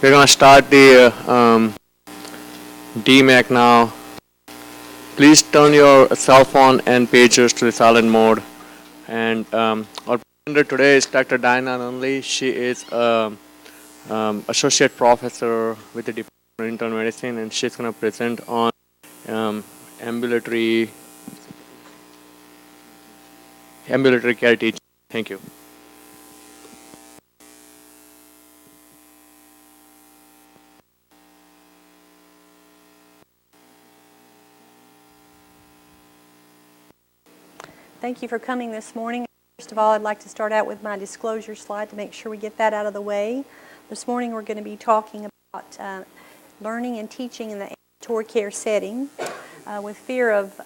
We're going to start the DMAC now. Please turn your cell phone and pagers to the silent mode. And our presenter today is Dr. Diana Nunley. She is associate professor with the Department of Internal Medicine, and she's going to present on ambulatory care teaching. Thank you. Thank you for coming this morning. First of all, I'd like to start out with my disclosure slide to make sure we get that out of the way. This morning we're going to be talking about learning and teaching in the ambulatory care setting. With fear of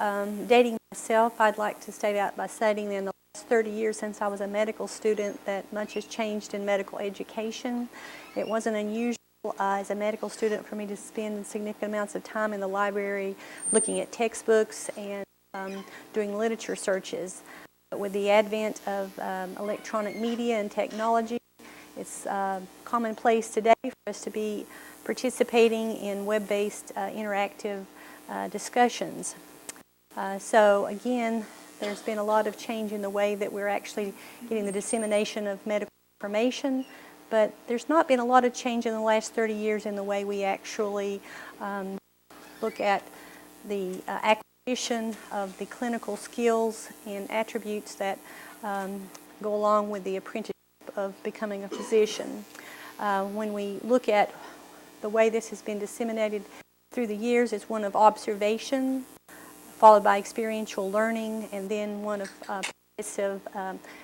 dating myself, I'd like to start out by stating that in the last 30 years since I was a medical student that much has changed in medical education. It wasn't unusual as a medical student for me to spend significant amounts of time in the library looking at textbooks and doing literature searches. But with the advent of electronic media and technology, it's commonplace today for us to be participating in web-based interactive discussions. So again, there's been a lot of change in the way that we're actually getting the dissemination of medical information, but there's not been a lot of change in the last 30 years in the way we actually look at the acquisition of the clinical skills and attributes that go along with the apprenticeship of becoming a physician. When we look at the way this has been disseminated through the years, it's one of observation, followed by experiential learning, and then one of progressive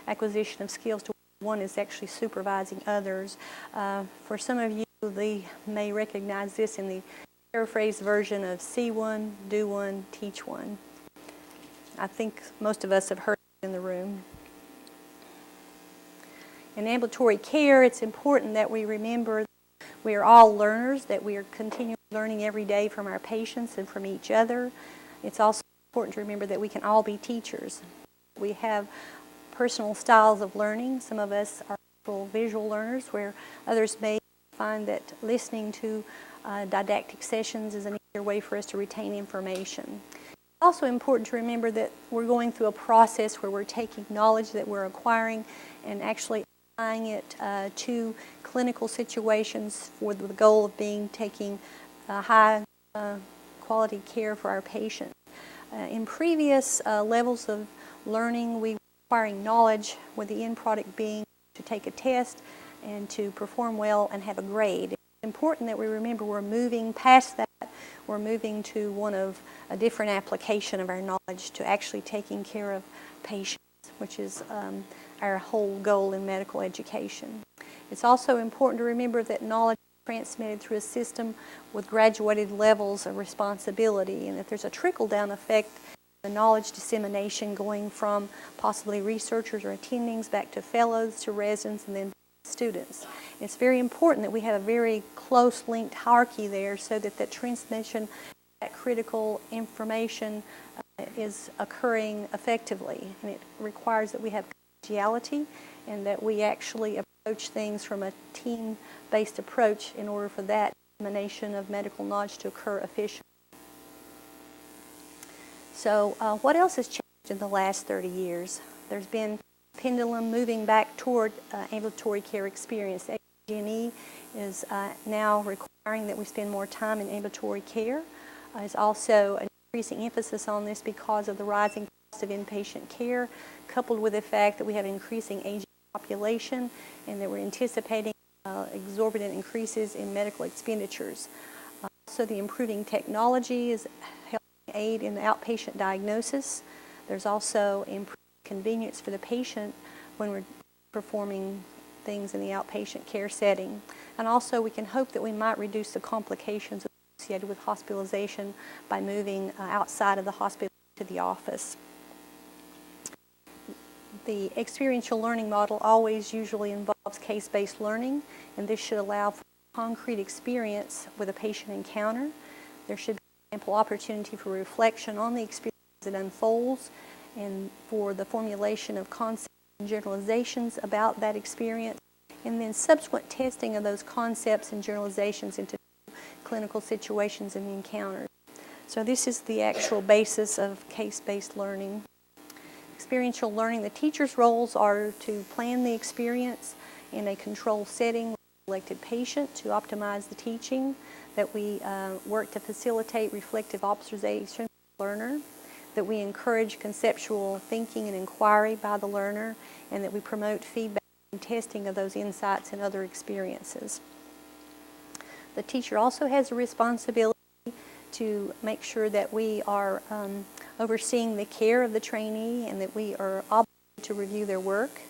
acquisition of skills to one is actually supervising others. For some of you, they may recognize this in the paraphrased version of see one, do one, teach one. I think most of us have heard it in the room. In ambulatory care, it's important that we remember that we are all learners, that we are continually learning every day from our patients and from each other. It's also important to remember that we can all be teachers. We have personal styles of learning. Some of us are visual learners, where others may find that listening to didactic sessions is an easier way for us to retain information. It's also important to remember that we're going through a process where we're taking knowledge that we're acquiring and actually applying it to clinical situations for the goal of taking high quality care for our patients. In previous levels of learning, we were acquiring knowledge with the end product being to take a test and to perform well and have a grade. It's important that we remember we're moving past that. We're moving to one of a different application of our knowledge to actually taking care of patients, which is our whole goal in medical education. It's also important to remember that knowledge is transmitted through a system with graduated levels of responsibility, and that there's a trickle-down effect, the knowledge dissemination going from possibly researchers or attendings back to fellows, to residents, and then students. It's very important that we have a very close linked hierarchy there so that that transmission, that critical information is occurring effectively. And it requires that we have collegiality and that we actually approach things from a team-based approach in order for that dissemination of medical knowledge to occur efficiently. So what else has changed in the last 30 years? There's been pendulum moving back toward ambulatory care experience. AG&E is now requiring that we spend more time in ambulatory care. There's also an increasing emphasis on this because of the rising cost of inpatient care, coupled with the fact that we have an increasing aging population and that we're anticipating exorbitant increases in medical expenditures. Also, the improving technology is helping aid in the outpatient diagnosis. There's also improved convenience for the patient when we're performing things in the outpatient care setting. And also we can hope that we might reduce the complications associated with hospitalization by moving outside of the hospital to the office. The experiential learning model always usually involves case-based learning, and this should allow for concrete experience with a patient encounter. There should be ample opportunity for reflection on the experience that unfolds and for the formulation of concepts and generalizations about that experience and then subsequent testing of those concepts and generalizations into clinical situations and encounters. So this is the actual basis of case-based learning. Experiential learning, the teacher's roles are to plan the experience in a controlled setting with a selected patient to optimize the teaching, that we work to facilitate reflective observation of the learner, that we encourage conceptual thinking and inquiry by the learner, and that we promote feedback and testing of those insights and other experiences. The teacher also has a responsibility to make sure that we are overseeing the care of the trainee and that we are obligated to review their work.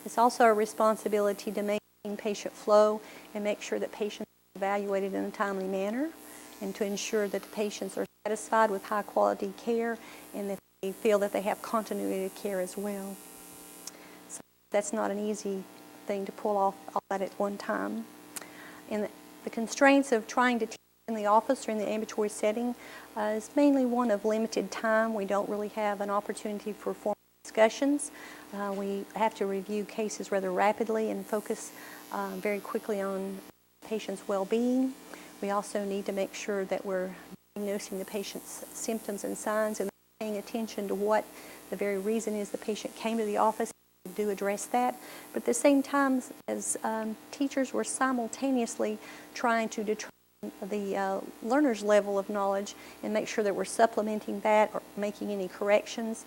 It's also our responsibility to maintain patient flow and make sure that patients are evaluated in a timely manner, and to ensure that the patients are satisfied with high quality care and that they feel that they have continuity of care as well. So that's not an easy thing to pull off all that at one time. And the constraints of trying to teach in the office or in the ambulatory setting is mainly one of limited time. We don't really have an opportunity for formal discussions. We have to review cases rather rapidly and focus very quickly on patients' well-being. We also need to make sure that we're diagnosing the patient's symptoms and signs and paying attention to what the very reason is the patient came to the office. We do address that. But at the same time, as teachers, we're simultaneously trying to determine the learner's level of knowledge and make sure that we're supplementing that or making any corrections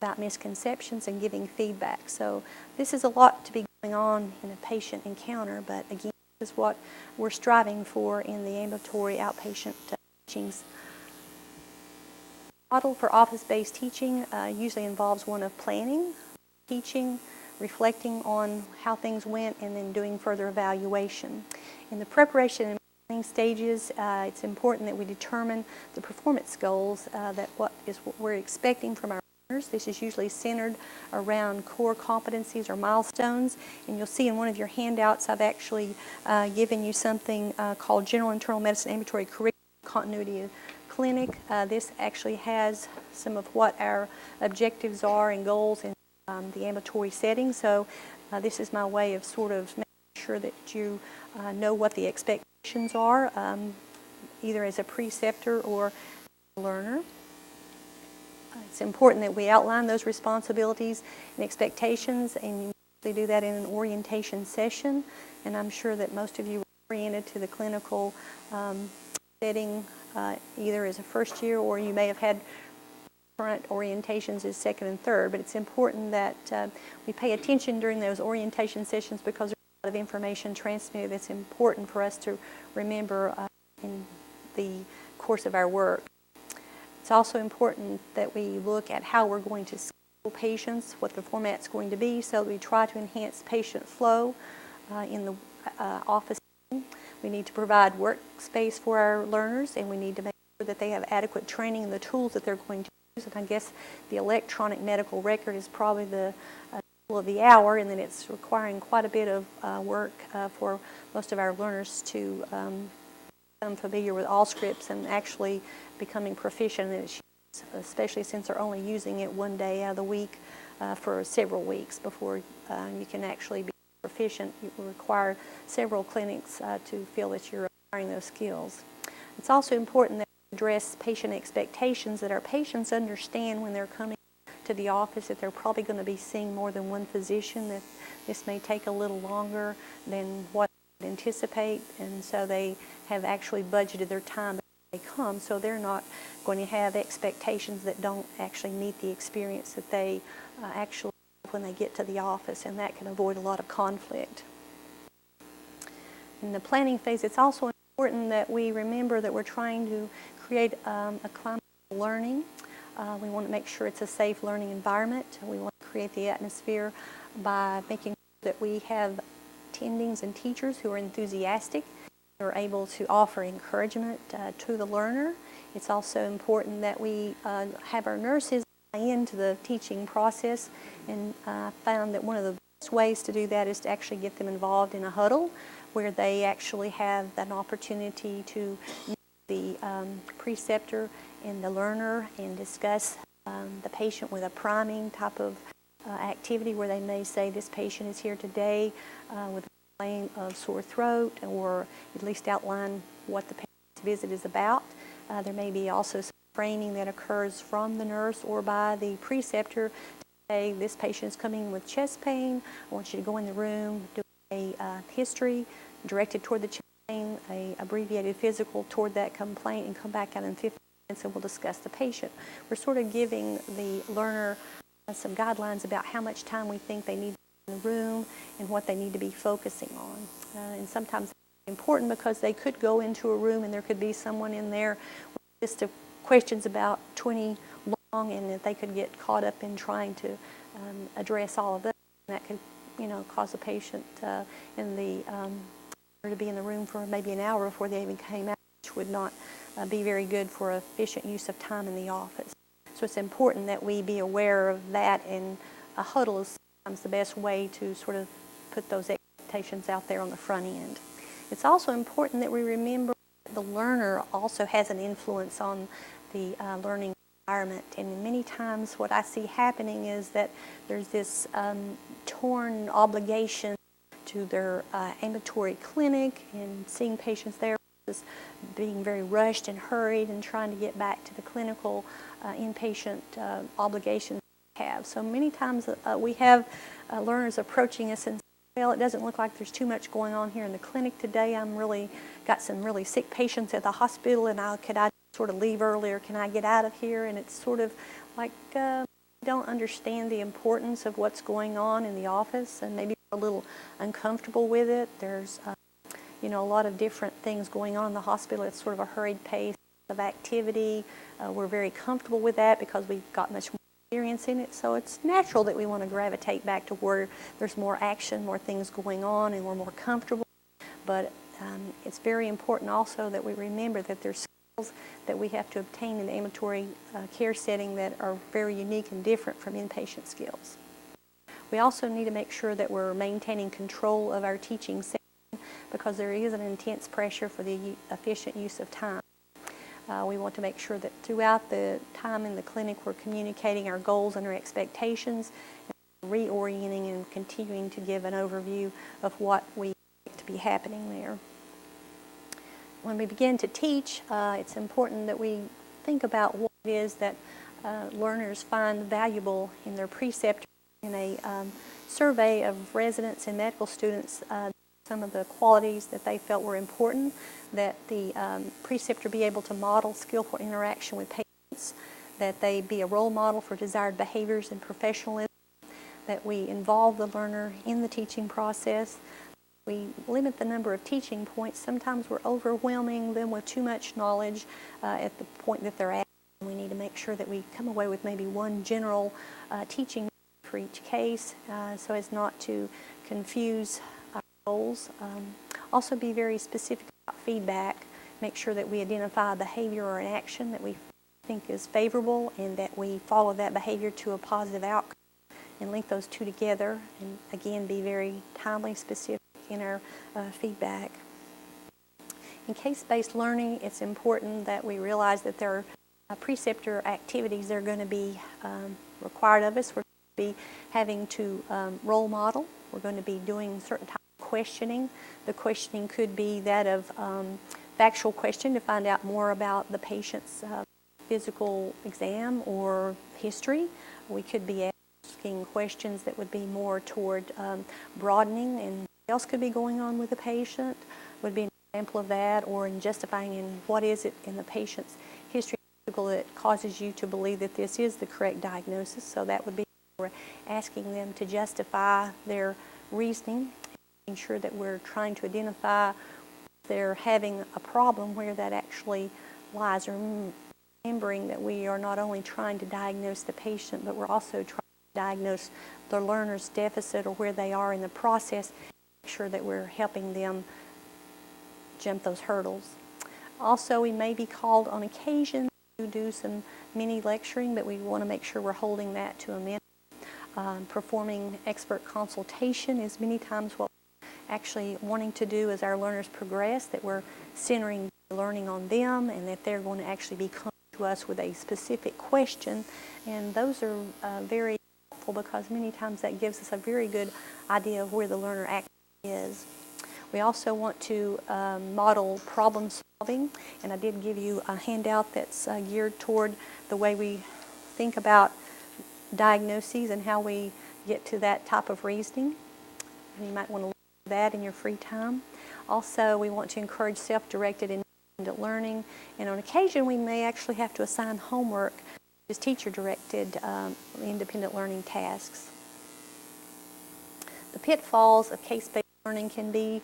about misconceptions and giving feedback. So this is a lot to be going on in a patient encounter, but again, this is what we're striving for in the ambulatory outpatient teachings. The model for office-based teaching usually involves one of planning, teaching, reflecting on how things went, and then doing further evaluation. In the preparation and planning stages, it's important that we determine the performance goals, that what we're expecting from our learners. This is usually centered around core competencies or milestones, and you'll see in one of your handouts I've actually given you something called General Internal Medicine Ambulatory Curriculum Continuity of Clinic. This actually has some of what our objectives are and goals in the ambulatory setting. So this is my way of sort of making sure that you know what the expectations are, either as a preceptor or a learner. It's important that we outline those responsibilities and expectations, and you usually do that in an orientation session. And I'm sure that most of you are oriented to the clinical setting either as a first year, or you may have had current orientations as second and third. But it's important that we pay attention during those orientation sessions, because there's a lot of information transmitted that's important for us to remember in the course of our work. It's also important that we look at how we're going to schedule patients, what the format's going to be, so that we try to enhance patient flow in the office. We need to provide workspace for our learners, and we need to make sure that they have adequate training in the tools that they're going to use. And I guess the electronic medical record is probably the tool of the hour, and then it's requiring quite a bit of work for most of our learners to become familiar with all scripts and actually becoming proficient in its use, especially since they're only using it one day out of the week for several weeks before you can actually be proficient. You will require several clinics to feel that you're acquiring those skills. It's also important that we address patient expectations, that our patients understand when they're coming to the office that they're probably going to be seeing more than one physician, that this may take a little longer than what they anticipate, and so they have actually budgeted their time they come, so they're not going to have expectations that don't actually meet the experience that they actually have when they get to the office, and that can avoid a lot of conflict. In the planning phase, it's also important that we remember that we're trying to create a climate of learning. We want to make sure it's a safe learning environment. We want to create the atmosphere by making sure that we have attendings and teachers who are enthusiastic, are able to offer encouragement to the learner. It's also important that we have our nurses buy into the teaching process, and found that one of the best ways to do that is to actually get them involved in a huddle where they actually have an opportunity to meet the preceptor and the learner and discuss the patient with a priming type of activity, where they may say, this patient is here today with complaint of sore throat, or at least outline what the patient's visit is about. There may be also some training that occurs from the nurse or by the preceptor to say, this patient is coming with chest pain. I want you to go in the room, do a history directed toward the chest pain, a abbreviated physical toward that complaint, and come back out in 15 minutes and we'll discuss the patient. We're sort of giving the learner some guidelines about how much time we think they need in the room and what they need to be focusing on. And sometimes it's important because they could go into a room and there could be someone in there with a list of questions about 20 long, and that they could get caught up in trying to address all of that. And that could, cause a patient to be in the room for maybe an hour before they even came out, which would not be very good for efficient use of time in the office. So it's important that we be aware of that, and a huddle is sometimes the best way to sort of put those expectations out there on the front end. It's also important that we remember that the learner also has an influence on the learning environment, and many times what I see happening is that there's this torn obligation to their ambulatory clinic and seeing patients there, just being very rushed and hurried and trying to get back to the clinical inpatient obligations we have. So many times we have learners approaching us and say, well, it doesn't look like there's too much going on here in the clinic today. I'm really got some really sick patients at the hospital, and could I sort of leave earlier? Can I get out of here? And it's sort of like don't understand the importance of what's going on in the office, and maybe a little uncomfortable with it. There's a lot of different things going on in the hospital. It's sort of a hurried pace of activity. We're very comfortable with that because we've got much more experience in it. So it's natural that we want to gravitate back to where there's more action, more things going on, and we're more comfortable. But it's very important also that we remember that there's skills that we have to obtain in the ambulatory care setting that are very unique and different from inpatient skills. We also need to make sure that we're maintaining control of our teaching setting, because there is an intense pressure for the efficient use of time. We want to make sure that throughout the time in the clinic we're communicating our goals and our expectations, and reorienting and continuing to give an overview of what we expect to be happening there. When we begin to teach, it's important that we think about what it is that learners find valuable in their preceptor. In a survey of residents and medical students, some of the qualities that they felt were important, that the preceptor be able to model skillful interaction with patients, that they be a role model for desired behaviors and professionalism, that we involve the learner in the teaching process, we limit the number of teaching points. Sometimes we're overwhelming them with too much knowledge at the point that they're at. We need to make sure that we come away with maybe one general teaching for each case, so as not to confuse our goals. Also be very specific about feedback. Make sure that we identify a behavior or an action that we think is favorable, and that we follow that behavior to a positive outcome, and link those two together, and again be very timely, specific in our feedback. In case-based learning, it's important that we realize that there are preceptor activities that are going to be required of us. We're going to be having to role model. We're going to be doing certain types of questioning. The questioning could be that of factual question to find out more about the patient's physical exam or history. We could be asking questions that would be more toward broadening and what else could be going on with the patient, would be an example of that, or in justifying in what is it in the patient's history that causes you to believe that this is the correct diagnosis. So that would be asking them to justify their reasoning, making sure that we're trying to identify if they're having a problem where that actually lies, remembering that we are not only trying to diagnose the patient, but we're also trying to diagnose the learner's deficit or where they are in the process, make sure that we're helping them jump those hurdles. Also, we may be called on occasion to do some mini lecturing, but we want to make sure we're holding that to a minimum. Performing expert consultation is many times what we're actually wanting to do as our learners progress, that we're centering learning on them, and that they're going to actually be coming to us with a specific question. And those are very helpful, because many times that gives us a very good idea of where the learner actually is. We also want to model problem solving, and I did give you a handout that's geared toward the way we think about diagnoses and how we get to that type of reasoning. And you might want to look at that in your free time. Also, we want to encourage self-directed and independent learning, and on occasion we may actually have to assign homework as teacher-directed independent learning tasks. The pitfalls of case-based learning can be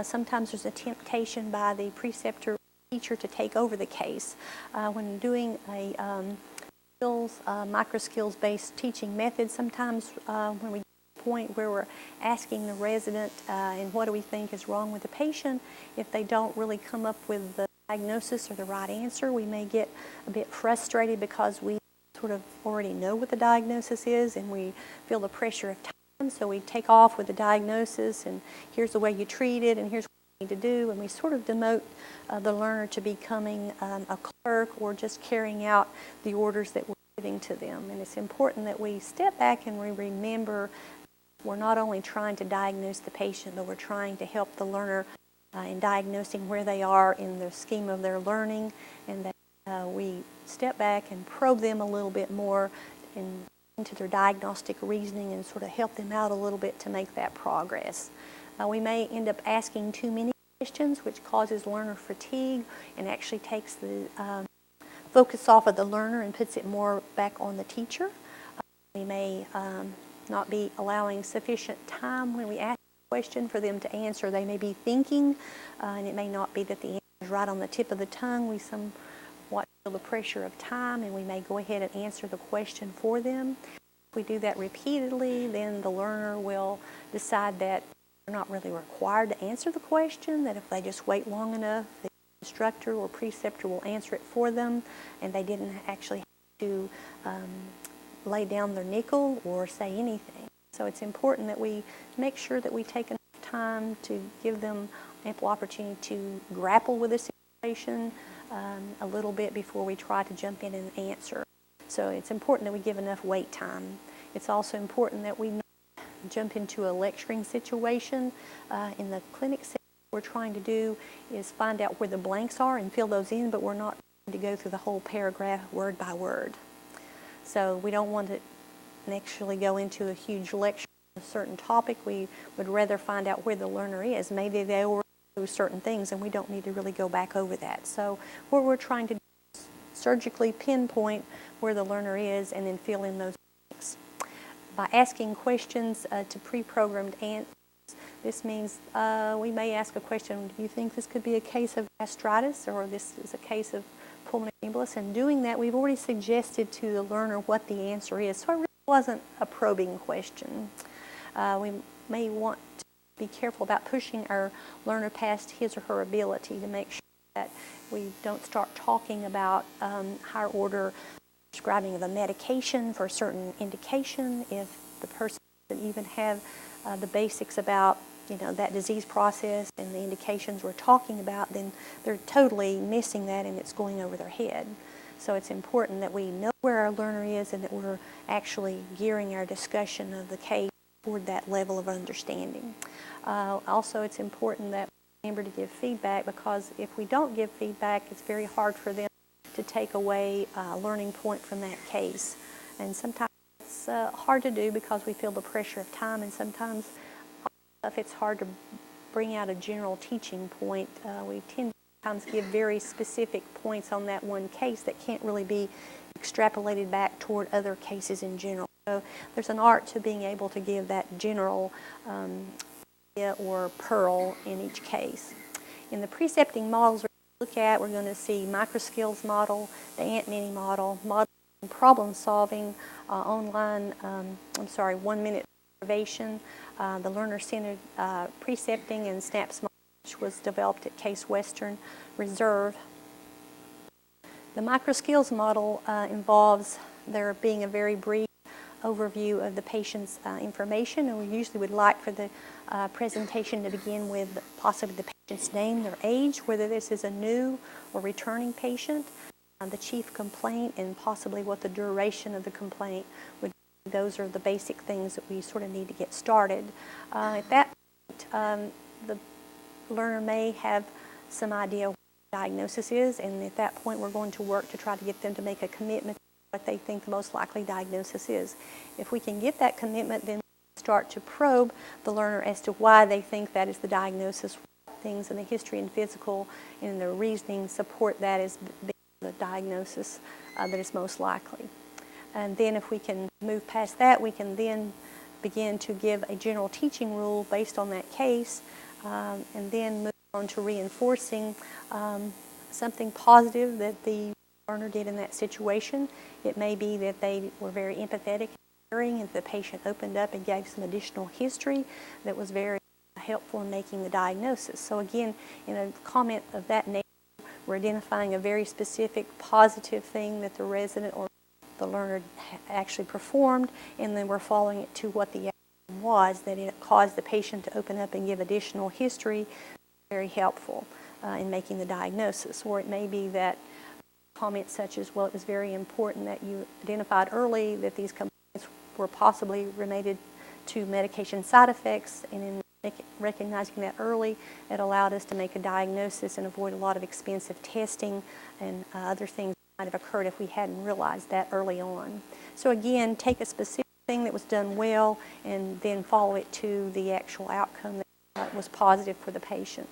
sometimes there's a temptation by the preceptor or teacher to take over the case. When doing a microskills-based teaching method, sometimes when we get to the point where we're asking the resident and what do we think is wrong with the patient, if they don't really come up with the diagnosis or the right answer, we may get a bit frustrated because we sort of already know what the diagnosis is and we feel the pressure of time, so we take off with the diagnosis and here's the way you treat it and here's what you need to do, and we sort of demote the learner to becoming a clerk or just carrying out the orders that we're giving to them. And it's important that we step back and we remember we're not only trying to diagnose the patient, but we're trying to help the learner in diagnosing where they are in the scheme of their learning, and that we step back and probe them a little bit more into their diagnostic reasoning and sort of help them out a little bit to make that progress. We may end up asking too many questions, which causes learner fatigue and actually takes the focus off of the learner and puts it more back on the teacher. We may not be allowing sufficient time when we ask a question for them to answer. They may be thinking, and it may not be that the answer is right on the tip of the tongue. We somewhat feel the pressure of time, and we may go ahead and answer the question for them. If we do that repeatedly, then the learner will decide that they're not really required to answer the question, that if they just wait long enough, the instructor or preceptor will answer it for them, and they didn't actually have to lay down their nickel or say anything. So it's important that we make sure that we take enough time to give them ample opportunity to grapple with the situation a little bit before we try to jump in and answer. So it's important that we give enough wait time. It's also important that we not jump into a lecturing situation. In the clinic setting, what we're trying to do is find out where the blanks are and fill those in, but we're not trying to go through the whole paragraph word by word. So we don't want to actually go into a huge lecture on a certain topic. We would rather find out where the learner is. Maybe they already know certain things and we don't need to really go back over that. So what we're trying to do is surgically pinpoint where the learner is and then fill in those blanks. By asking questions to pre-programmed answers, this means we may ask a question, do you think this could be a case of gastritis or this is a case of pulmonary embolus? And doing that, we've already suggested to the learner what the answer is. So it really wasn't a probing question. We may want to be careful about pushing our learner past his or her ability to make sure that we don't start talking about higher order prescribing of a medication for a certain indication. If the person doesn't even have the basics about that disease process and the indications we're talking about, then they're totally missing that and it's going over their head. So it's important that we know where our learner is and that we're actually gearing our discussion of the case toward that level of understanding. Also, it's important that we remember to give feedback, because if we don't give feedback, it's very hard for them to take away a learning point from that case. And sometimes it's hard to do because we feel the pressure of time, and sometimes if it's hard to bring out a general teaching point, we tend to sometimes give very specific points on that one case that can't really be extrapolated back toward other cases in general. So there's an art to being able to give that general idea or pearl in each case. In the precepting models we're going to look at, we're going to see microskills model, the Aunt Minnie model, modeling problem solving, online, 1-minute observation, the learner-centered precepting, and SNAPS model, which was developed at Case Western Reserve. The microskills model involves there being a very brief overview of the patient's information, and we usually would like for the presentation to begin with possibly the patient's name, their age, whether this is a new or returning patient, the chief complaint, and possibly what the duration of the complaint would be. Those are the basic things that we sort of need to get started. At that point, the learner may have some idea what the diagnosis is, and at that point we're going to work to try to get them to make a commitment to what they think the most likely diagnosis is. If we can get that commitment, then we start to probe the learner as to why they think that is the diagnosis, what things in the history and physical and the reasoning support that as being the diagnosis that is most likely. And then if we can move past that, we can then begin to give a general teaching rule based on that case, and then move on to reinforcing something positive that the learner did in that situation. It may be that they were very empathetic and caring, and the patient opened up and gave some additional history that was very helpful in making the diagnosis. So again, in a comment of that nature, we're identifying a very specific positive thing that the resident or the learner actually performed, and then we're following it to what the outcome was, that it caused the patient to open up and give additional history, very helpful in making the diagnosis. Or it may be that comments such as, well, it was very important that you identified early that these complaints were possibly related to medication side effects, and in recognizing that early, it allowed us to make a diagnosis and avoid a lot of expensive testing and other things might have occurred if we hadn't realized that early on. So again, take a specific thing that was done well and then follow it to the actual outcome that was positive for the patient.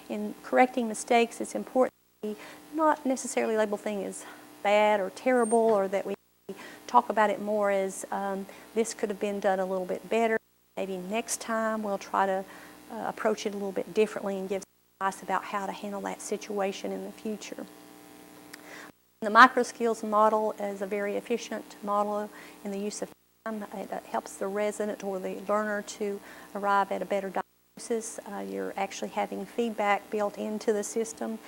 In correcting mistakes, it's important that we not necessarily label things as bad or terrible, or that we talk about it more as this could have been done a little bit better. Maybe next time we'll try to approach it a little bit differently and give some advice about how to handle that situation in the future. The microskills model is a very efficient model in the use of time. It helps the resident or the learner to arrive at a better diagnosis. You're actually having feedback built into the system.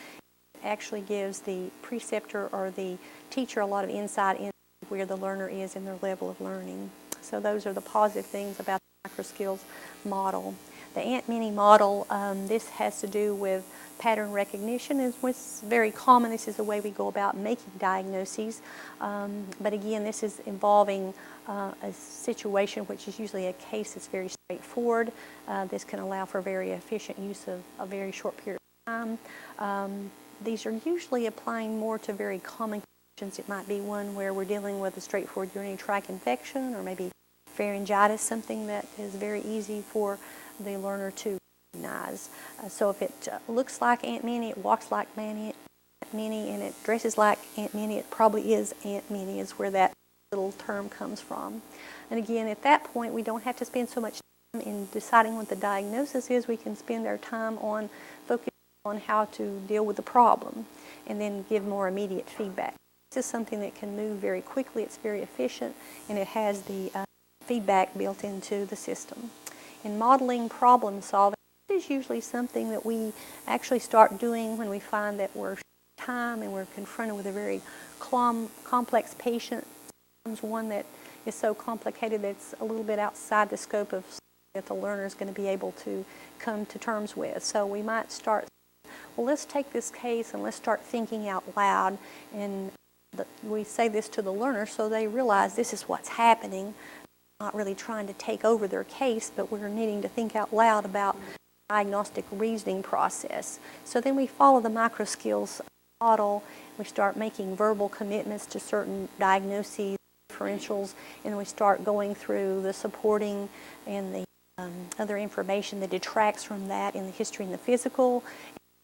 It actually gives the preceptor or the teacher a lot of insight into where the learner is in their level of learning. So those are the positive things about the microskills model. The Aunt Minnie model, this has to do with pattern recognition. It's very common. This is the way we go about making diagnoses. But again, this is involving a situation which is usually a case that's very straightforward. This can allow for very efficient use of a very short period of time. These are usually applying more to very common conditions. It might be one where we're dealing with a straightforward urinary tract infection, or maybe pharyngitis, something that is very easy for the learner to recognize. So if it looks like Aunt Minnie, it walks like Aunt Minnie, and it dresses like Aunt Minnie, it probably is Aunt Minnie, is where that little term comes from. And again, at that point, we don't have to spend so much time in deciding what the diagnosis is. We can spend our time on focusing on how to deal with the problem and then give more immediate feedback. This is something that can move very quickly. It's very efficient, and it has the feedback built into the system. In modeling problem solving, this is usually something that we actually start doing when we find that we're short time and we're confronted with a very complex patient, sometimes one that is so complicated that it's a little bit outside the scope of that the learner is going to be able to come to terms with. So we might start, well, let's take this case and let's start thinking out loud, and we say this to the learner so they realize this is what's happening. Not really trying to take over their case, but we're needing to think out loud about the diagnostic reasoning process. So then we follow the microskills model. We start making verbal commitments to certain diagnoses, differentials, and we start going through the supporting and the other information that detracts from that in the history and the physical.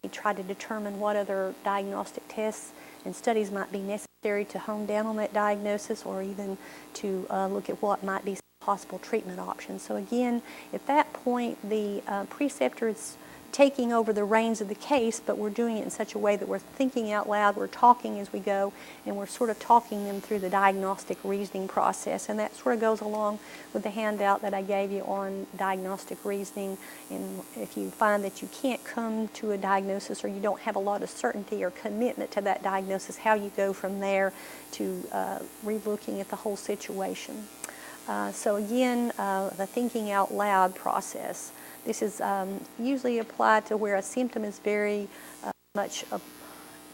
We try to determine what other diagnostic tests and studies might be necessary to hone down on that diagnosis, or even to look at what might be possible treatment options. So again, at that point, the preceptor is taking over the reins of the case, but we're doing it in such a way that we're thinking out loud, we're talking as we go, and we're sort of talking them through the diagnostic reasoning process. And that sort of goes along with the handout that I gave you on diagnostic reasoning. And if you find that you can't come to a diagnosis, or you don't have a lot of certainty or commitment to that diagnosis, how you go from there to re-looking at the whole situation. So again, the thinking out loud process. This is usually applied to where a symptom is very much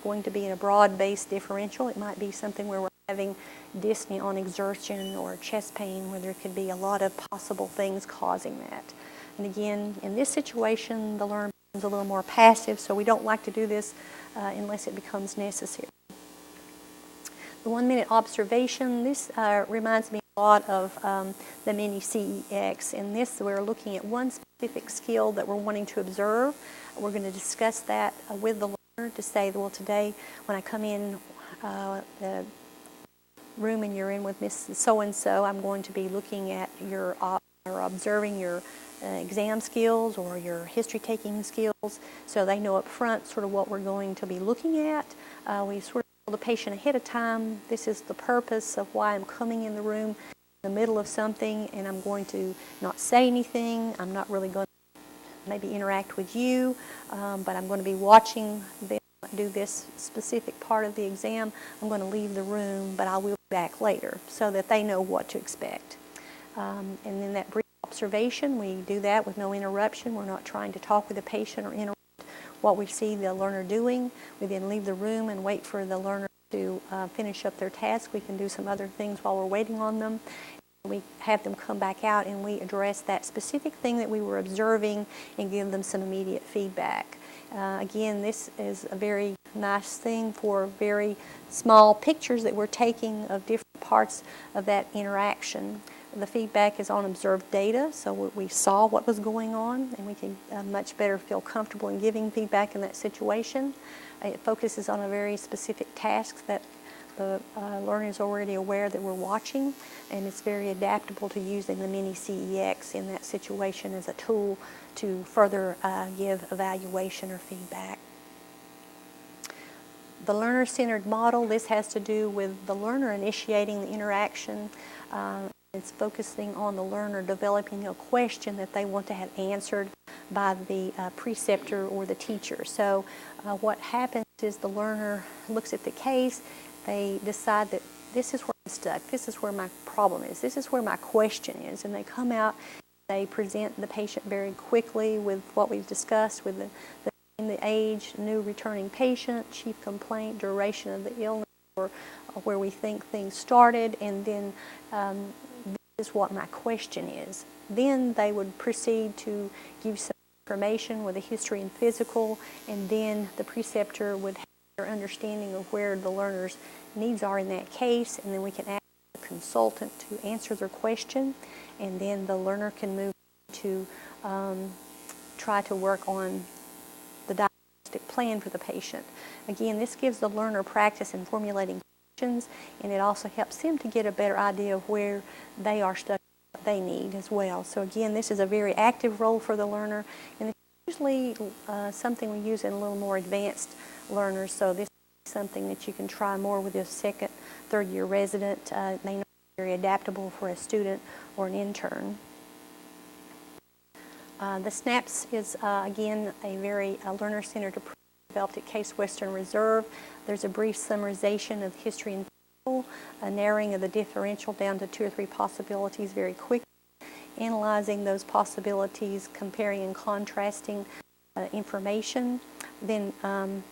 going to be in a broad-based differential. It might be something where we're having dyspnea on exertion or chest pain, where there could be a lot of possible things causing that. And again, in this situation, the learner a little more passive, so we don't like to do this unless it becomes necessary. The 1-minute observation, this reminds me a lot of the Minnie CEX. In this, we're looking at one specific skill that we're wanting to observe. We're going to discuss that with the learner to say, well, today when I come in the room and you're in with Miss So-and-so, I'm going to be looking at your or observing your exam skills or your history taking skills, so they know up front sort of what we're going to be looking at. We sort of tell the patient ahead of time, this is the purpose of why I'm coming in the room in the middle of something, and I'm going to not say anything. I'm not really going to maybe interact with you, but I'm going to be watching them do this specific part of the exam. I'm going to leave the room, but I will be back later, so that they know what to expect. And then that brief observation, we do that with no interruption. We're not trying to talk with the patient or interrupt what we see the learner doing. We then leave the room and wait for the learner to finish up their task. We can do some other things while we're waiting on them. We have them come back out and we address that specific thing that we were observing and give them some immediate feedback. Again, this is a very nice thing for very small pictures that we're taking of different parts of that interaction. The feedback is on observed data, so we saw what was going on, and we can much better feel comfortable in giving feedback in that situation. It focuses on a very specific task that the learner is already aware that we're watching, and it's very adaptable to using the Minnie CEX in that situation as a tool to further give evaluation or feedback. The learner-centered model, this has to do with the learner initiating the interaction. It's focusing on the learner developing a question that they want to have answered by the preceptor or the teacher. So what happens is the learner looks at the case, they decide that this is where I'm stuck, this is where my problem is, this is where my question is, and they come out, they present the patient very quickly with what we've discussed with the age, new returning patient, chief complaint, duration of the illness, or where we think things started, and then this is what my question is. Then they would proceed to give some information with a history and physical, and then the preceptor would have their understanding of where the learner's needs are in that case, and then we can ask the consultant to answer their question, and then the learner can move to try to work on the diagnostic plan for the patient. Again, this gives the learner practice in formulating questions, and it also helps them to get a better idea of where they are stuck, what they need as well. So again, this is a very active role for the learner, and it's usually something we use in a little more advanced learners, so this is something that you can try more with your second, third year resident. It may not be very adaptable for a student or an intern. The SNAPS is, again, a very learner-centered approach developed at Case Western Reserve. There's a brief summarization of history and physical, a narrowing of the differential down to 2 or 3 possibilities very quickly, analyzing those possibilities, comparing and contrasting information, then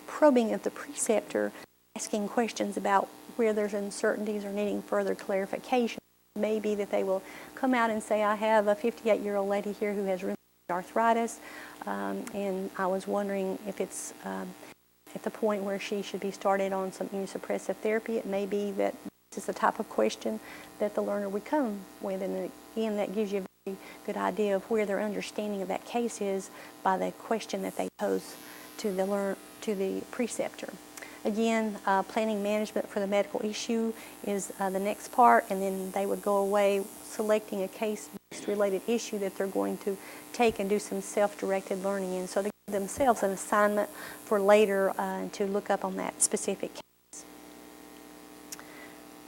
probing at the preceptor, asking questions about where there's uncertainties or needing further clarification. It may be that they will come out and say, I have a 58-year-old lady here who has rheumatoid arthritis, and I was wondering if it's at the point where she should be started on some immunosuppressive therapy. It may be that this is the type of question that the learner would come with, and again, that gives you a very good idea of where their understanding of that case is by the question that they pose to the preceptor. Again, planning management for the medical issue is the next part, and then they would go away selecting a case-based related issue that they're going to take and do some self-directed learning in. So they give themselves an assignment for later to look up on that specific case.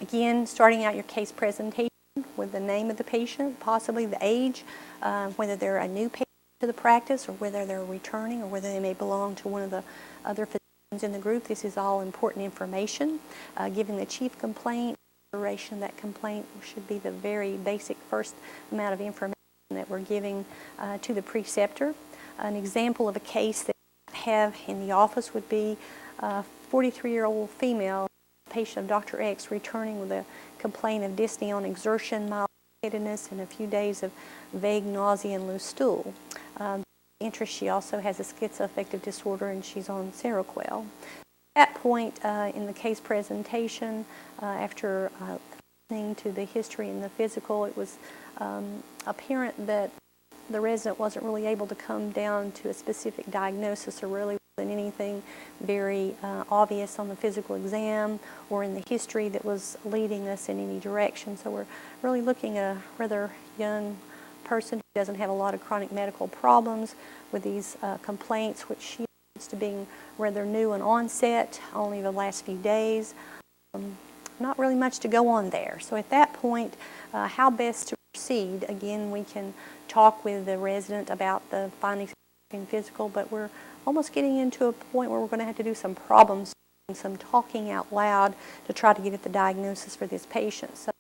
Again, starting out your case presentation with the name of the patient, possibly the age, whether they're a new patient to the practice or whether they're returning or whether they may belong to one of the other physicians in the group. This is all important information. Giving the chief complaint, duration of that complaint should be the very basic first amount of information that we're giving to the preceptor. An example of a case that we have in the office would be a 43-year-old female patient of Dr. X returning with a complaint of dyspnea on exertion, mild lightheadedness, and a few days of vague nausea and loose stool. The interest, she also has a schizoaffective disorder and she's on Seroquel. At that point in the case presentation, after listening to the history and the physical, it was apparent that the resident wasn't really able to come down to a specific diagnosis, or really wasn't anything very obvious on the physical exam or in the history that was leading us in any direction. So we're really looking at a rather young person who doesn't have a lot of chronic medical problems with these complaints, which she admits to being rather new in onset, only the last few days. Not really much to go on there. So at that point, how best to proceed? Again, we can talk with the resident about the findings in physical, but we're almost getting into a point where we're going to have to do some problem solving, some talking out loud to try to get at the diagnosis for this patient. So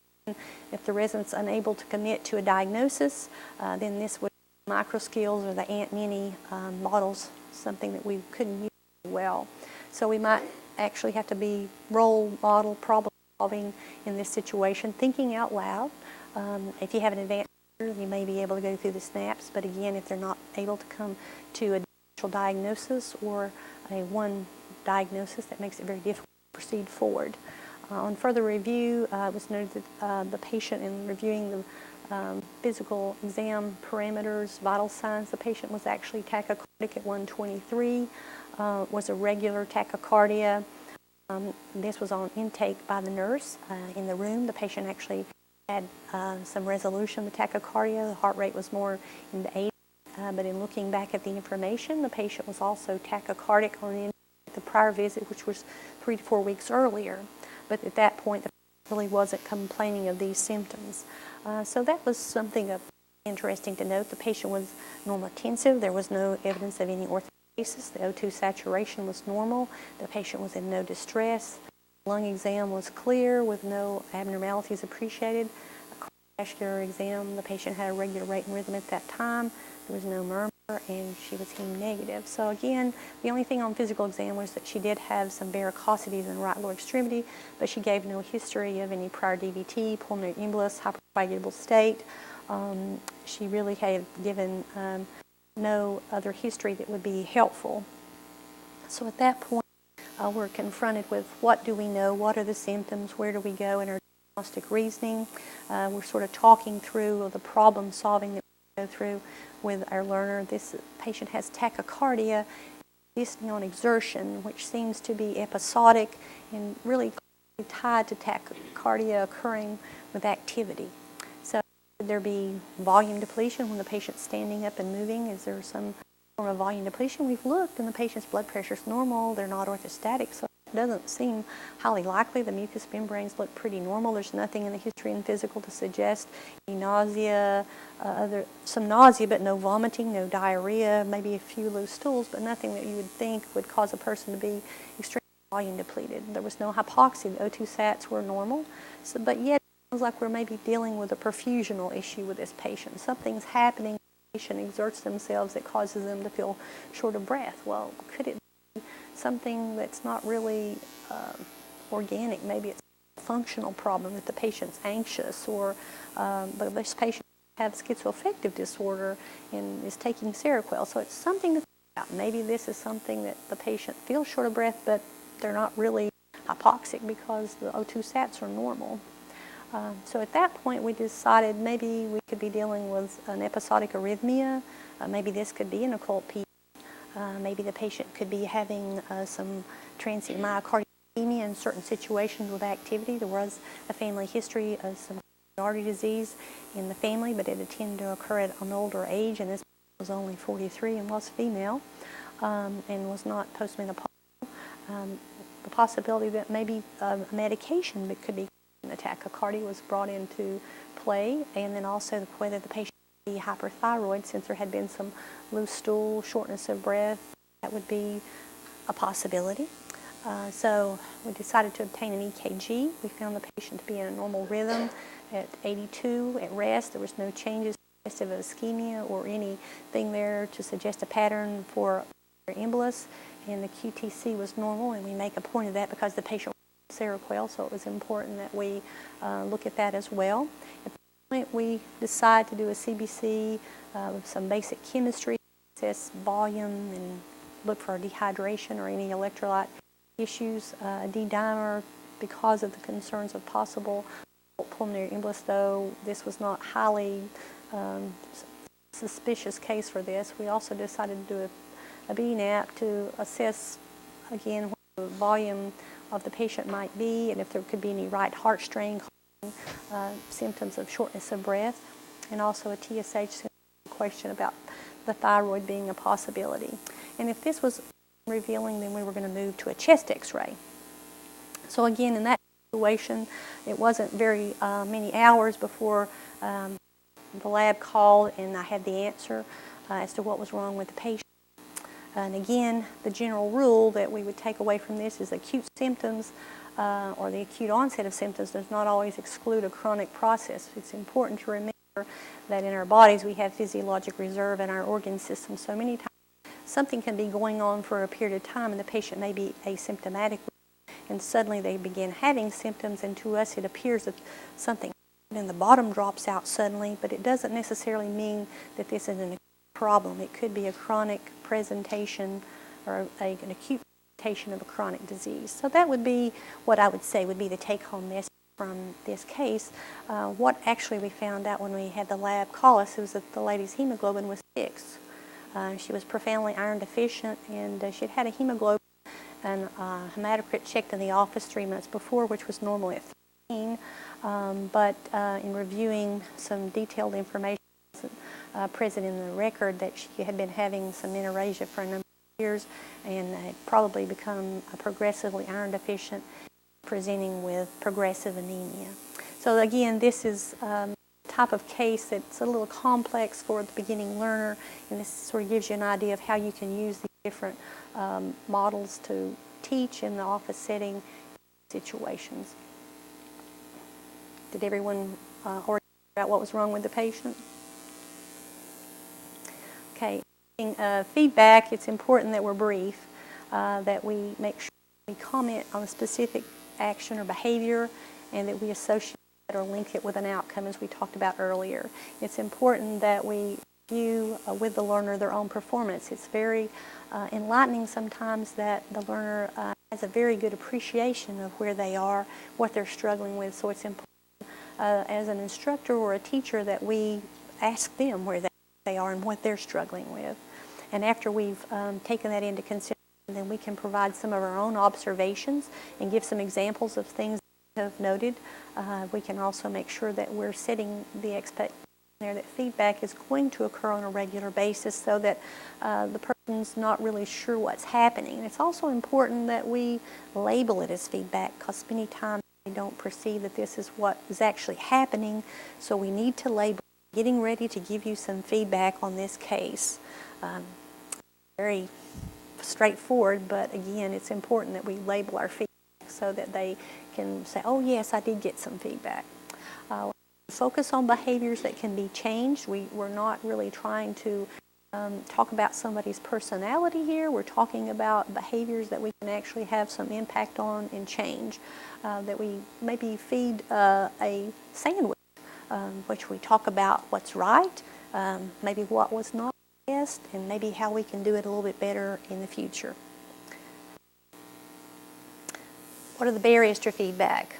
if the resident's unable to commit to a diagnosis, then this would be microskills or the Aunt Minnie models, something that we couldn't use well. So we might actually have to be role model problem solving in this situation, thinking out loud. If you have an advanced user, you may be able to go through the snaps, but again, if they're not able to come to a differential diagnosis or a one diagnosis, that makes it very difficult to proceed forward. On further review, it was noted that the patient, in reviewing the physical exam parameters, vital signs, the patient was actually tachycardic at 123, was a regular tachycardia. This was on intake by the nurse in the room. The patient actually had some resolution of the tachycardia. The heart rate was more in the 80s, but in looking back at the information, the patient was also tachycardic on the prior visit, which was 3 to 4 weeks earlier. But at that point, the patient really wasn't complaining of these symptoms. So that was something interesting to note. The patient was normotensive. There was no evidence of any orthostasis. The O2 saturation was normal. The patient was in no distress. The lung exam was clear with no abnormalities appreciated. A cardiovascular exam, the patient had a regular rate and rhythm at that time. There was no murmur, and she was heme negative. So again, the only thing on physical exam was that she did have some varicosities in the right lower extremity, but she gave no history of any prior DVT, pulmonary embolus, hypercoagulable state. She really had given no other history that would be helpful. So at that point, we're confronted with what do we know, what are the symptoms, where do we go in our diagnostic reasoning. We're sort of talking through the problem solving that we go through with our learner. This patient has tachycardia, dyspnea on exertion, which seems to be episodic and really tied to tachycardia occurring with activity. Could there be volume depletion when the patient's standing up and moving? Is there some form of volume depletion? We've looked and the patient's blood pressure is normal. They're not orthostatic, so it doesn't seem highly likely. The mucous membranes look pretty normal. There's nothing in the history and physical to suggest any nausea, some nausea but no vomiting, no diarrhea, maybe a few loose stools, but nothing that you would think would cause a person to be extremely volume depleted. There was no hypoxia. The O2 sats were normal, but yet sounds like we're maybe dealing with a perfusional issue with this patient. Something's happening, the patient exerts themselves that causes them to feel short of breath. Well, could it be something that's not really organic? Maybe it's a functional problem that the patient's anxious, or but this patient has schizoaffective disorder and is taking Seroquel. So it's something to think about. Maybe this is something that the patient feels short of breath, but they're not really hypoxic because the O2 sats are normal. So at that point, we decided maybe we could be dealing with an episodic arrhythmia. Maybe this could be an occult PE. Maybe the patient could be having some transient myocardial ischemia in certain situations with activity. There was a family history of some artery disease in the family, but it tended to occur at an older age, and this was only 43 and was female and was not postmenopausal. The possibility that maybe medication that could be the tachycardia was brought into play, and then also whether the patient would be hyperthyroid, since there had been some loose stool, shortness of breath. That would be a possibility. So we decided to obtain an EKG. We found the patient to be in a normal rhythm at 82 at rest. There was no changes of ischemia or anything there to suggest a pattern for embolus, and the QTC was normal, and we make a point of that because the patient Seroquel, so it was important that we look at that as well. At that point, we decide to do a CBC, some basic chemistry, assess volume and look for dehydration or any electrolyte issues. A D-dimer, because of the concerns of possible pulmonary embolus, though this was not highly suspicious case for this, we also decided to do a BNAP to assess, again, what the volume of the patient might be and if there could be any right heart strain causing symptoms of shortness of breath, and also a TSH question about the thyroid being a possibility. And if this was revealing, then we were going to move to a chest x-ray. So again, in that situation, it wasn't very many hours before the lab called and I had the answer as to what was wrong with the patient. And again, the general rule that we would take away from this is acute symptoms or the acute onset of symptoms does not always exclude a chronic process. It's important to remember that in our bodies we have physiologic reserve in our organ system. So many times something can be going on for a period of time and the patient may be asymptomatic and suddenly they begin having symptoms, and to us it appears that something and the bottom drops out suddenly, but it doesn't necessarily mean that this is an acute problem. It could be a chronic presentation or an acute presentation of a chronic disease. So that would be what I would say would be the take-home message from this case. What actually we found out when we had the lab call us was that the lady's hemoglobin was 6. She was profoundly iron deficient, and she'd had a hemoglobin and hematocrit checked in the office 3 months before, which was normally at 13. But in reviewing some detailed information present in the record that she had been having some menorrhagia for a number of years and had probably become progressively iron deficient, presenting with progressive anemia. So again, this is a type of case that's a little complex for the beginning learner, and this sort of gives you an idea of how you can use these different models to teach in the office setting situations. Did everyone already figure out what was wrong with the patient? Okay, feedback, it's important that we're brief, that we make sure we comment on a specific action or behavior and that we associate it or link it with an outcome as we talked about earlier. It's important that we view with the learner their own performance. It's very enlightening sometimes that the learner has a very good appreciation of where they are, what they're struggling with, so it's important as an instructor or a teacher that we ask them where they are and what they're struggling with. And after we've taken that into consideration, then we can provide some of our own observations and give some examples of things that we have noted. We can also make sure that we're setting the expectation there that feedback is going to occur on a regular basis so that the person's not really sure what's happening. And it's also important that we label it as feedback because many times they don't perceive that this is what is actually happening, so we need to label. Getting ready to give you some feedback on this case. Very straightforward, but again, it's important that we label our feedback so that they can say, oh yes, I did get some feedback. Focus on behaviors that can be changed. We're not really trying to talk about somebody's personality here. We're talking about behaviors that we can actually have some impact on and change. That we maybe feed a sandwich, which we talk about what's right, maybe what was not best, and maybe how we can do it a little bit better in the future. What are the barriers to feedback?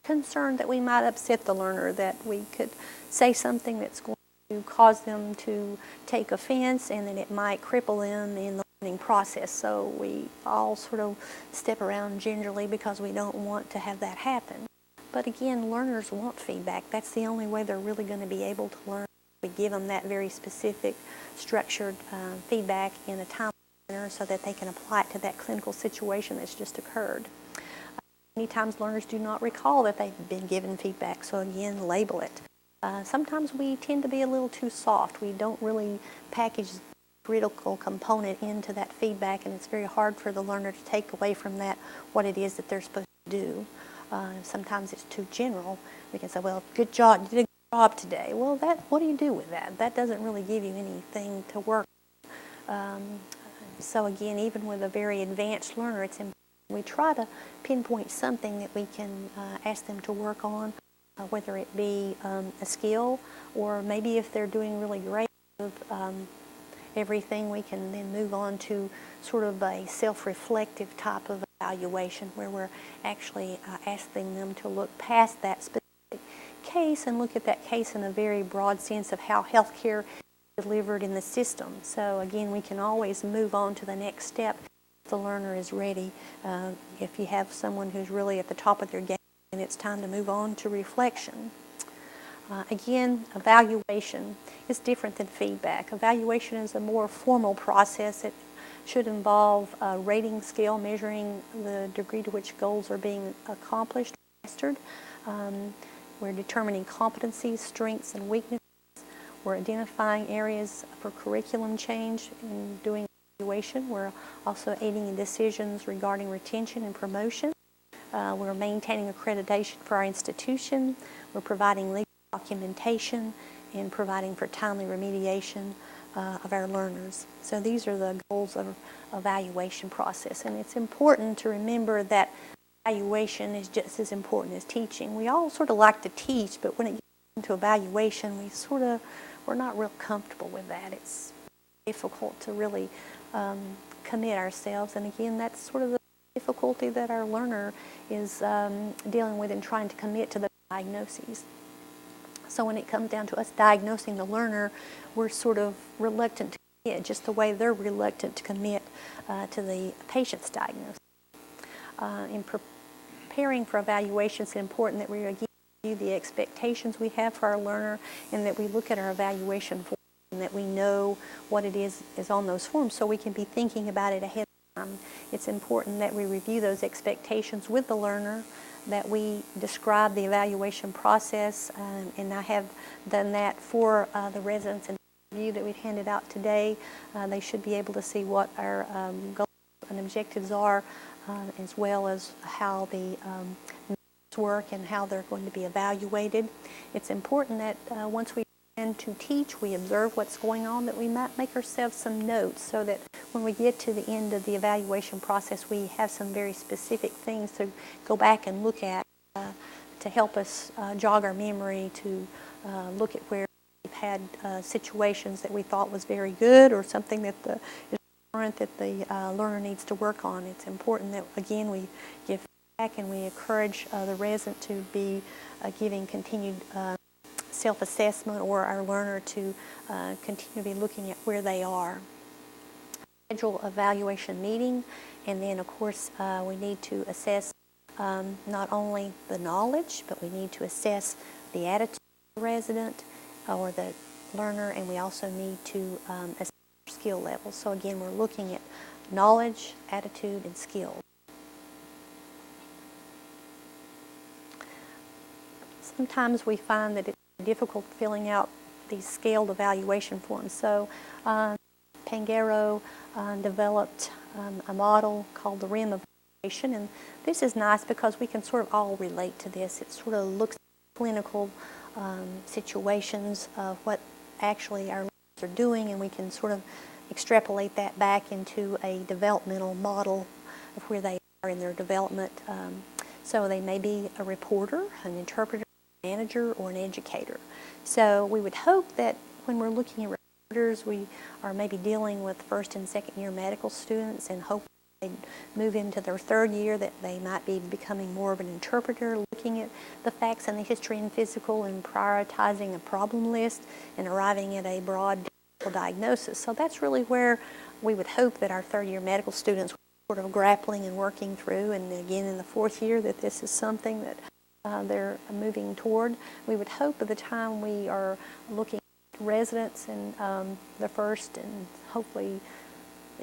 Concerned that we might upset the learner, that we could say something that's going to cause them to take offense and that it might cripple them in the learning process. So we all sort of step around gingerly because we don't want to have that happen. But again, learners want feedback. That's the only way they're really going to be able to learn. We give them that very specific, structured feedback in a timely manner so that they can apply it to that clinical situation that's just occurred. Many times learners do not recall that they've been given feedback, so again, label it. Sometimes we tend to be a little too soft. We don't really package the critical component into that feedback, and it's very hard for the learner to take away from that what it is that they're supposed to do. Sometimes it's too general. We can say, well, good job, you did a good job today. Well, what do you do with that? That doesn't really give you anything to work with. So again, even with a very advanced learner, it's important we try to pinpoint something that we can ask them to work on, whether it be a skill or maybe if they're doing really great, everything, we can then move on to sort of a self-reflective type of evaluation where we're actually asking them to look past that specific case and look at that case in a very broad sense of how healthcare is delivered in the system. So again, we can always move on to the next step if the learner is ready. If you have someone who's really at the top of their game, and it's time to move on to reflection. Again, evaluation is different than feedback. Evaluation is a more formal process. It should involve a rating scale measuring the degree to which goals are being accomplished, mastered. We're determining competencies, strengths, and weaknesses. We're identifying areas for curriculum change in doing evaluation. We're also aiding in decisions regarding retention and promotion. We're maintaining accreditation for our institution. We're providing legal documentation and providing for timely remediation of our learners. So these are the goals of evaluation process. And it's important to remember that evaluation is just as important as teaching. We all sort of like to teach, but when it gets into evaluation, we're not real comfortable with that. It's difficult to really commit ourselves. And again, that's sort of the difficulty that our learner is dealing with in trying to commit to the diagnoses. So when it comes down to us diagnosing the learner, we're sort of reluctant to commit, just the way they're reluctant to commit to the patient's diagnosis. In preparing for evaluation, it's important that we again review the expectations we have for our learner and that we look at our evaluation form and that we know what it is on those forms so we can be thinking about it ahead of time. It's important that we review those expectations with the learner, that we describe the evaluation process, and I have done that for the residents in the review that we've handed out today. They should be able to see what our goals and objectives are, as well as how the work and how they're going to be evaluated. It's important that once we begin to teach, we observe what's going on, that we might make ourselves some notes so that when we get to the end of the evaluation process, we have some very specific things to go back and look at to help us jog our memory, to look at where we've had situations that we thought was very good or something that is current that the learner needs to work on. It's important that, again, we give feedback and we encourage the resident to be giving continued self-assessment, or our learner to continue to be looking at where they are. Schedule evaluation meeting, and then of course we need to assess not only the knowledge, but we need to assess the attitude of the resident or the learner, and we also need to assess skill levels. So again, we're looking at knowledge, attitude, and skill. Sometimes we find that it's difficult filling out these scaled evaluation forms. So Pangaro developed a model called the RIM evaluation, and this is nice because we can sort of all relate to this. It sort of looks at clinical situations of what actually our learners are doing, and we can sort of extrapolate that back into a developmental model of where they are in their development. So they may be a reporter, an interpreter, manager, or an educator. So we would hope that when we're looking at reporters, we are maybe dealing with first and second year medical students, and hope they move into their third year that they might be becoming more of an interpreter, looking at the facts and the history and physical and prioritizing a problem list and arriving at a broad diagnosis. So that's really where we would hope that our third year medical students are sort of grappling and working through, and again in the fourth year that this is something that they're moving toward. We would hope by the time we are looking at residents in the first and hopefully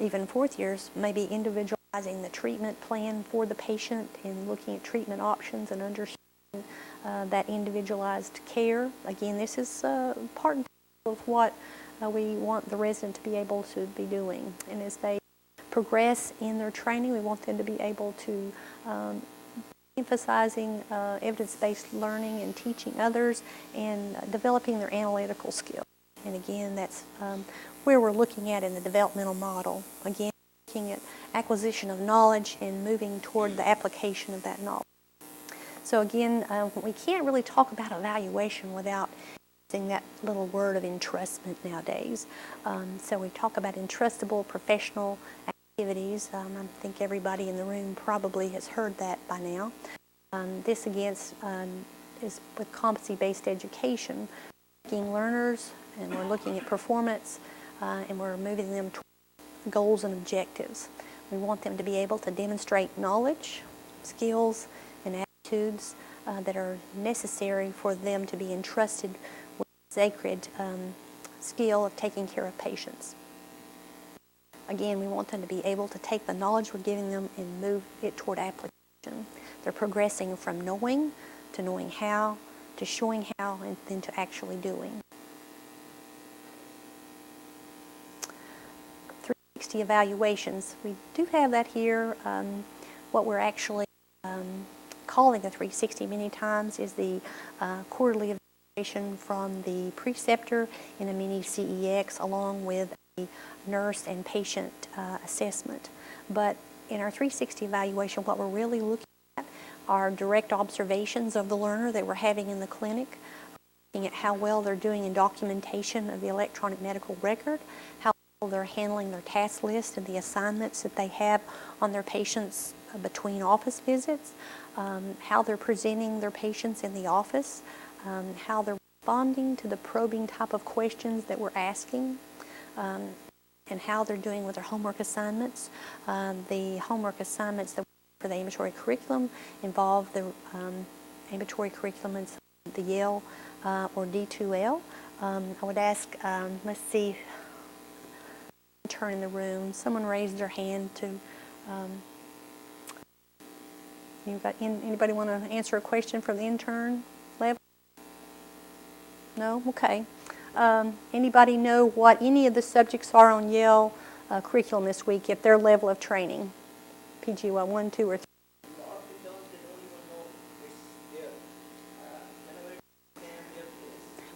even fourth years, maybe individualizing the treatment plan for the patient and looking at treatment options and understanding that individualized care. Again, this is part and parcel of what we want the resident to be able to be doing. And as they progress in their training, we want them to be able to emphasizing evidence-based learning and teaching others and developing their analytical skills. And again, that's where we're looking at in the developmental model. Again, looking at acquisition of knowledge and moving toward the application of that knowledge. So again, we can't really talk about evaluation without using that little word of entrustment nowadays. So we talk about entrustable professional activities. I think everybody in the room probably has heard that by now. This again is with competency-based education, taking learners and we're looking at performance and we're moving them toward goals and objectives. We want them to be able to demonstrate knowledge, skills, and attitudes that are necessary for them to be entrusted with the sacred skill of taking care of patients. Again, we want them to be able to take the knowledge we're giving them and move it toward application. They're progressing from knowing to knowing how, to showing how, and then to actually doing. 360 evaluations. We do have that here. What we're actually calling the 360 many times is the quarterly evaluation from the preceptor in a mini CEX along with a nurse and patient assessment. But in our 360 evaluation, what we're really looking at are direct observations of the learner that we're having in the clinic, looking at how well they're doing in documentation of the electronic medical record, how well they're handling their task list and the assignments that they have on their patients between office visits, how they're presenting their patients in the office, how they're responding to the probing type of questions that we're asking, and how they're doing with their homework assignments. The homework assignments that for the ambulatory curriculum involve the ambulatory curriculum and the Yale or D2L. I would ask, let's see, intern in the room. Someone raised their hand to. Anybody want to answer a question from the intern level? No? Okay. Anybody know what any of the subjects are on Yale curriculum this week, if their level of training? PGY 1, 2, or 3?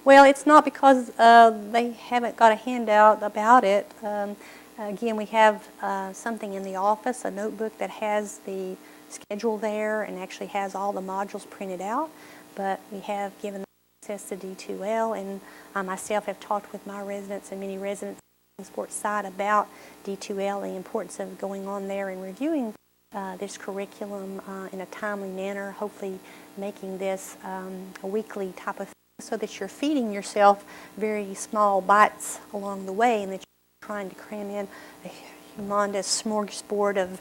Well, it's not because they haven't got a handout about it. Again, we have something in the office, a notebook that has the schedule there and actually has all the modules printed out, but we have given them access to D2L, and I myself have talked with my residents and many residents on the sports side about D2L, the importance of going on there and reviewing this curriculum in a timely manner, hopefully making this a weekly type of thing so that you're feeding yourself very small bites along the way and that you're trying to cram in a humongous smorgasbord of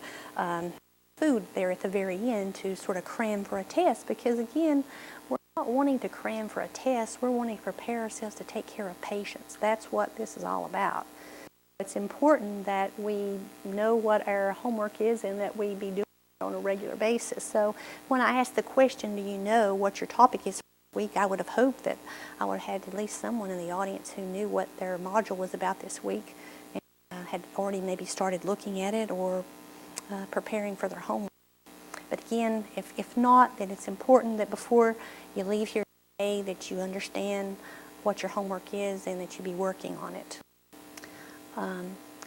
food there at the very end to sort of cram for a test, because again, we're not wanting to cram for a test, we're wanting to prepare ourselves to take care of patients. That's what this is all about. It's important that we know what our homework is and that we be doing it on a regular basis. So when I asked the question, do you know what your topic is for the week, I would have hoped that I would have had at least someone in the audience who knew what their module was about this week and had already maybe started looking at it or preparing for their homework. But again, if not, then it's important that before you leave here today that you understand what your homework is and that you be working on it.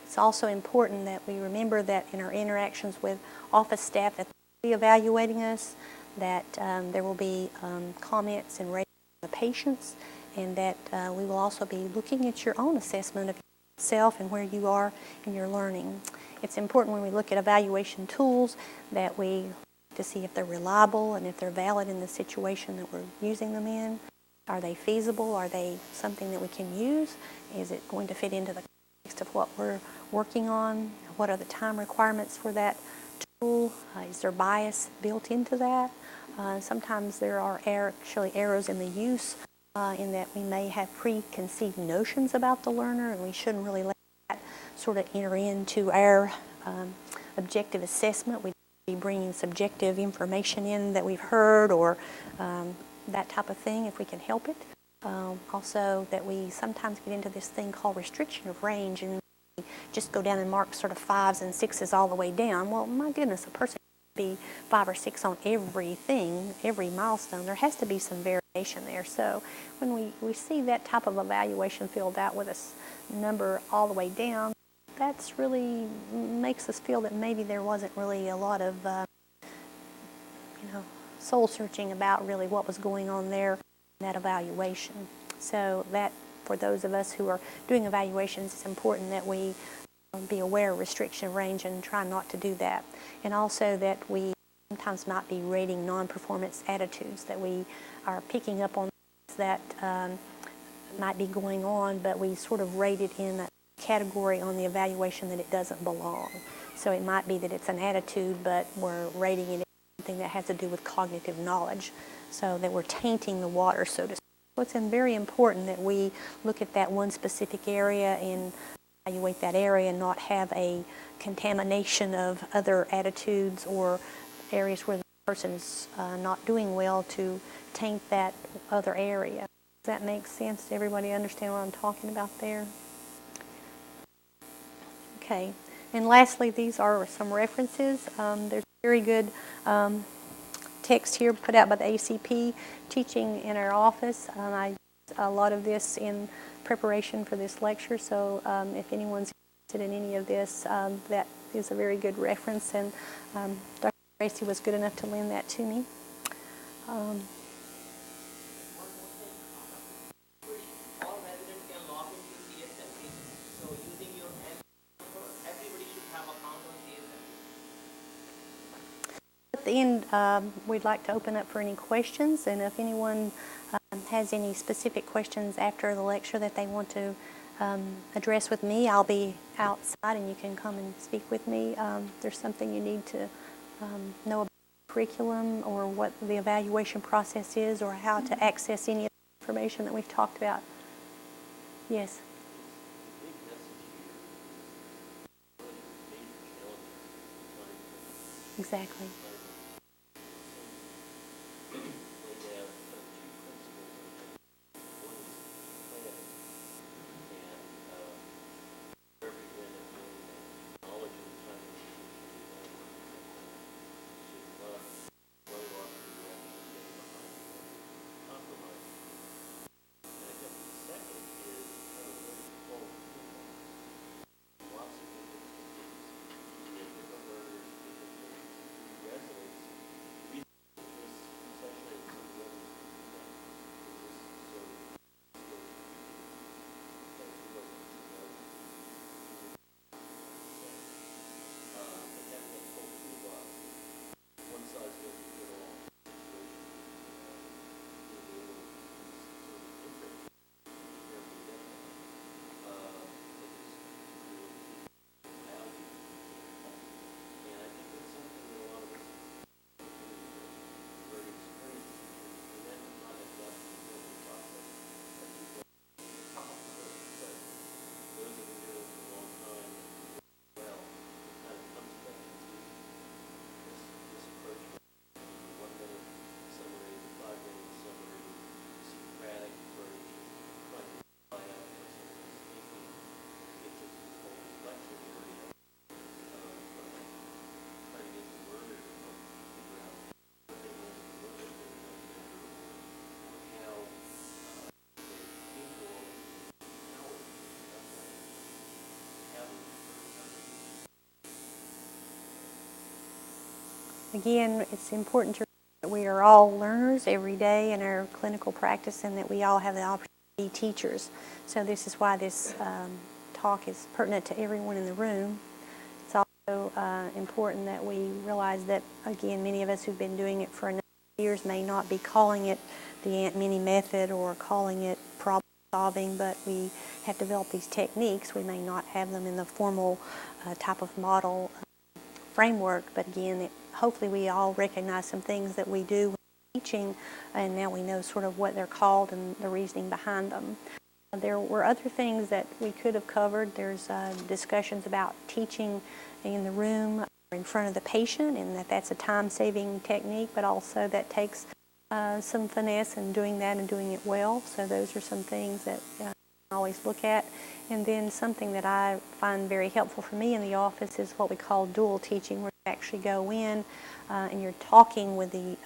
It's also important that we remember that in our interactions with office staff that they'll be evaluating us, that there will be comments and ratings of the patients, and that we will also be looking at your own assessment of yourself and where you are in your learning. It's important when we look at evaluation tools that we look to see if they're reliable and if they're valid in the situation that we're using them in. Are they feasible? Are they something that we can use? Is it going to fit into the context of what we're working on? What are the time requirements for that tool? Is there bias built into that? Sometimes there are actually errors in the use in that we may have preconceived notions about the learner, and we shouldn't really let that sort of enter into our objective assessment. We'd be bringing subjective information in that we've heard or that type of thing if we can help it. Also that we sometimes get into this thing called restriction of range and just go down and mark sort of 5s and 6s all the way down. Well, my goodness, a person can be 5 or 6 on everything, every milestone. There has to be some variation there. So when we see that type of evaluation filled out with a number all the way down, that's really makes us feel that maybe there wasn't really a lot of soul searching about really what was going on there in that evaluation. So that, for those of us who are doing evaluations, it's important that we be aware of restriction range and try not to do that. And also that we sometimes might be rating non-performance attitudes, that we are picking up on things that might be going on, but we sort of rate it in a category on the evaluation that it doesn't belong. So it might be that it's an attitude, but we're rating it as something that has to do with cognitive knowledge, so that we're tainting the water, so to speak. So it's very important that we look at that one specific area and evaluate that area and not have a contamination of other attitudes or areas where the person's not doing well to taint that other area. Does that make sense? Does everybody understand what I'm talking about there? Okay. And lastly, these are some references. There's a very good text here put out by the ACP teaching in our office. I use a lot of this in preparation for this lecture, so if anyone's interested in any of this, that is a very good reference, and Dr. Tracy was good enough to lend that to me. All residents can log into CSMC, so using your number, everybody should have account on CSMC. At the end, we'd like to open up for any questions, and if anyone has any specific questions after the lecture that they want to address with me, I'll be outside and you can come and speak with me. If there's something you need to know about the curriculum or what the evaluation process is or how to access any of the information that we've talked about. Yes? Exactly. Again, it's important to remember that we are all learners every day in our clinical practice and that we all have the opportunity to be teachers. So this is why this talk is pertinent to everyone in the room. It's also important that we realize that, again, many of us who've been doing it for a number of years may not be calling it the Aunt Minnie method or calling it problem solving, but we have developed these techniques. We may not have them in the formal type of model framework, but again, hopefully we all recognize some things that we do when teaching, and now we know sort of what they're called and the reasoning behind them. There were other things that we could have covered. There's discussions about teaching in the room or in front of the patient, and that's a time-saving technique, but also that takes some finesse in doing that and doing it well. So those are some things that I always look at. And then something that I find very helpful for me in the office is what we call dual teaching, where you actually go in and you're talking with the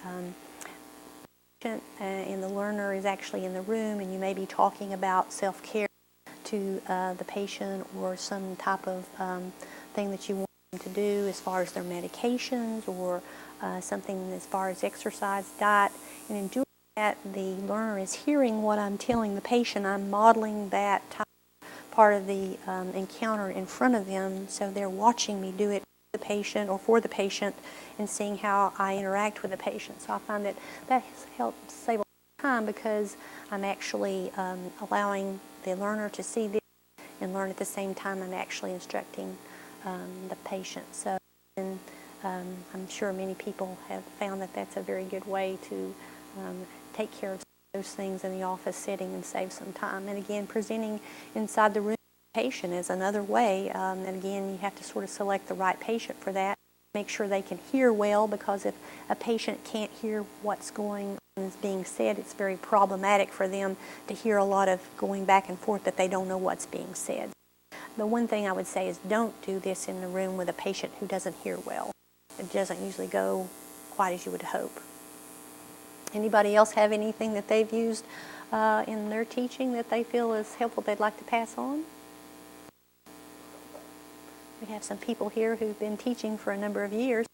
patient and the learner is actually in the room, and you may be talking about self-care to the patient or some type of thing that you want them to do as far as their medications or something as far as exercise, diet. And in doing that the learner is hearing what I'm telling the patient, I'm modeling that part of the encounter in front of them, so they're watching me do it with the patient or for the patient and seeing how I interact with the patient. So I find that that has helped save a lot of time because I'm actually allowing the learner to see this and learn at the same time I'm actually instructing the patient. So and, I'm sure many people have found that that's a very good way to take care of those things in the office setting and save some time. And again, presenting inside the room patient is another way. And again, you have to sort of select the right patient for that. Make sure they can hear well, because if a patient can't hear what's going on is being said, it's very problematic for them to hear a lot of going back and forth that they don't know what's being said. The one thing I would say is don't do this in the room with a patient who doesn't hear well. It doesn't usually go quite as you would hope. Anybody else have anything that they've used in their teaching that they feel is helpful they'd like to pass on? We have some people here who've been teaching for a number of years.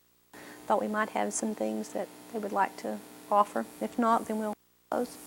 Thought we might have some things that they would like to offer. If not, then we'll close.